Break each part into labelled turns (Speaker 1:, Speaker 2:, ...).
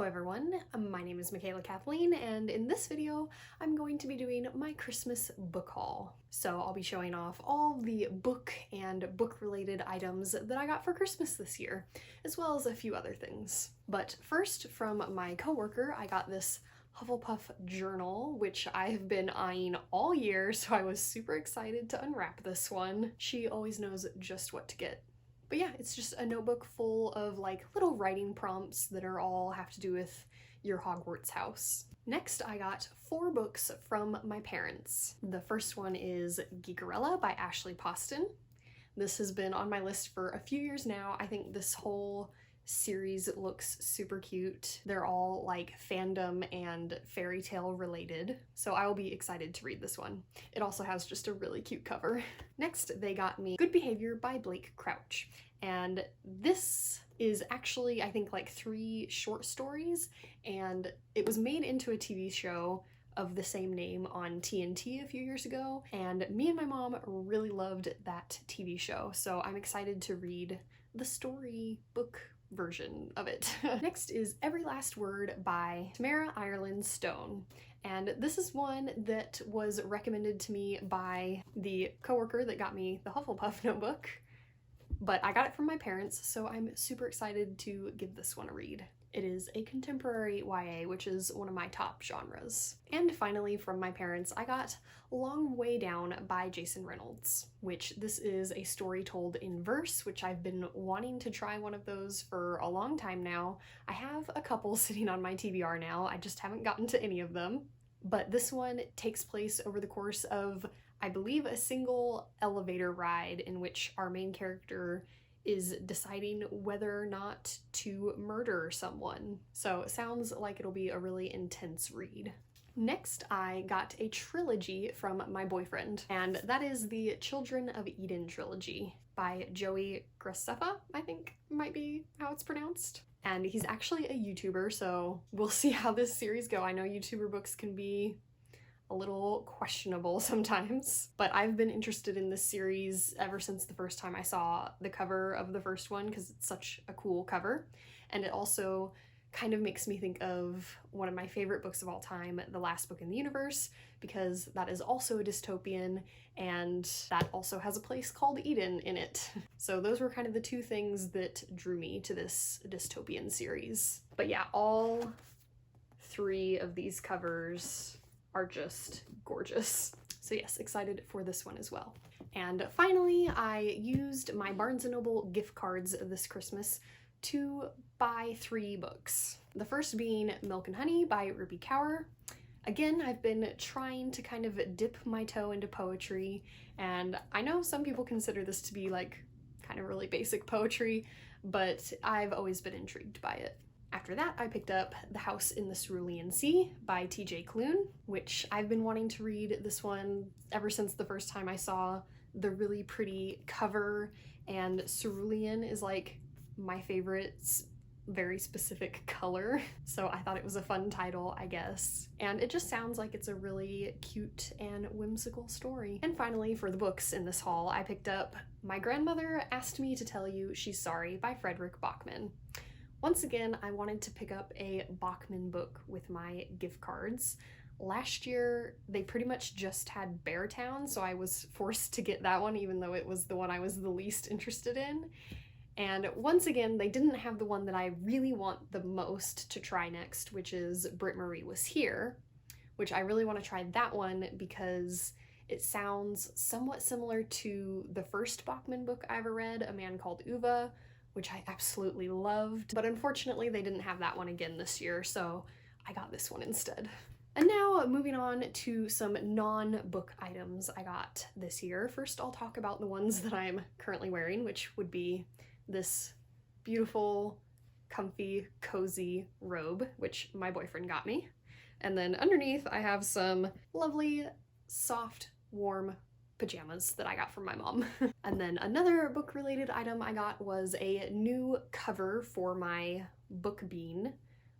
Speaker 1: everyone, my name is Michaela Kathleen, and in this video I'm going to be doing my Christmas book haul. So I'll be showing off all the book and book-related items that I got for Christmas this year, as well as a few other things. But first, from my coworker, I got this Hufflepuff journal, which I have been eyeing all year, so I was super excited to unwrap this one. She always knows just what to get. But yeah, it's just a notebook full of like little writing prompts that are all have to do with your Hogwarts house. Next, I got 4 books from my parents. The first one is Geekerella by Ashley Poston. This has been on my list for a few years now. I think this whole series looks super cute. They're all like fandom and fairy tale related, so I will be excited to read this one. It also has just a really cute cover. Next, they got me Good Behavior by Blake Crouch, and this is actually, I think, like 3 short stories, and it was made into a TV show of the same name on TNT a few years ago, and me and my mom really loved that TV show, so I'm excited to read the storybook version of it. Next is Every Last Word by Tamara Ireland Stone, and this is one that was recommended to me by the coworker that got me the Hufflepuff notebook, but I got it from my parents, so I'm super excited to give this one a read. It is a contemporary YA, which is one of my top genres. And finally, from my parents, I got Long Way Down by Jason Reynolds, which this is a story told in verse, which I've been wanting to try one of those for a long time now. I have a couple sitting on my TBR now, I just haven't gotten to any of them. But this one takes place over the course of, I believe, a single elevator ride in which our main character is deciding whether or not to murder someone. So it sounds like it'll be a really intense read. Next, I got a trilogy from my boyfriend, and that is the Children of Eden trilogy by Joey Graceffa, I think might be how it's pronounced. And he's actually a YouTuber, so we'll see how this series go. I know YouTuber books can be a little questionable sometimes, but I've been interested in this series ever since the first time I saw the cover of the first one, because it's such a cool cover, and it also kind of makes me think of one of my favorite books of all time, The Last Book in the Universe, because that is also a dystopian, and that also has a place called Eden in it. So those were kind of the 2 things that drew me to this dystopian series. But yeah, all 3 of these covers are just gorgeous. So yes, excited for this one as well. And finally, I used my Barnes & Noble gift cards this Christmas to buy 3 books. The first being Milk and Honey by Ruby Kaur. Again, I've been trying to kind of dip my toe into poetry, and I know some people consider this to be like kind of really basic poetry, but I've always been intrigued by it. After that, I picked up The House in the Cerulean Sea by TJ Klune, which I've been wanting to read this one ever since the first time I saw the really pretty cover, and cerulean is like my favorite very specific color, so I thought it was a fun title, I guess. And it just sounds like it's a really cute and whimsical story. And finally, for the books in this haul, I picked up My Grandmother Asked Me to Tell You She's Sorry by Frederick Bachman. Once again, I wanted to pick up a Bachman book with my gift cards. Last year, they pretty much just had Beartown, so I was forced to get that one, even though it was the one I was the least interested in. And once again, they didn't have the one that I really want the most to try next, which is Britt Marie Was Here, which I really want to try that one because it sounds somewhat similar to the first Bachman book I ever read, A Man Called Uva, which I absolutely loved, but unfortunately they didn't have that one again this year, so I got this one instead. And now moving on to some non-book items I got this year. First, I'll talk about the ones that I'm currently wearing, which would be this beautiful, comfy, cozy robe, which my boyfriend got me. And then underneath I have some lovely, soft, warm pajamas that I got from my mom. And then another book-related item I got was a new cover for my book bean,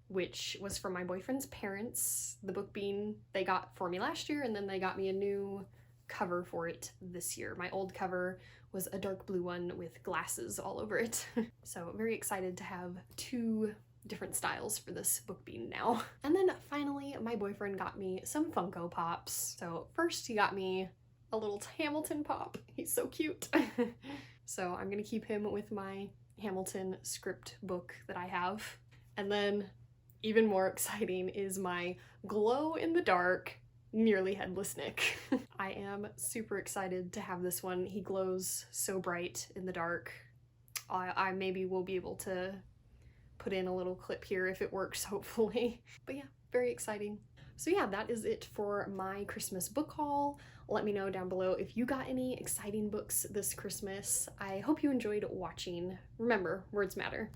Speaker 1: which was from my boyfriend's parents. The book bean they got for me last year, and then they got me a new cover for it this year. My old cover was a dark blue one with glasses all over it. So very excited to have 2 different styles for this book bean now. And then finally, my boyfriend got me some Funko Pops. So first he got me a little Hamilton pop. He's so cute. So I'm gonna keep him with my Hamilton script book that I have. And then even more exciting is my glow-in-the-dark Nearly Headless Nick. I am super excited to have this one. He glows so bright in the dark. I maybe will be able to put in a little clip here if it works, hopefully. But yeah, very exciting. So yeah, that is it for my Christmas book haul. Let me know down below if you got any exciting books this Christmas. I hope you enjoyed watching. Remember, words matter.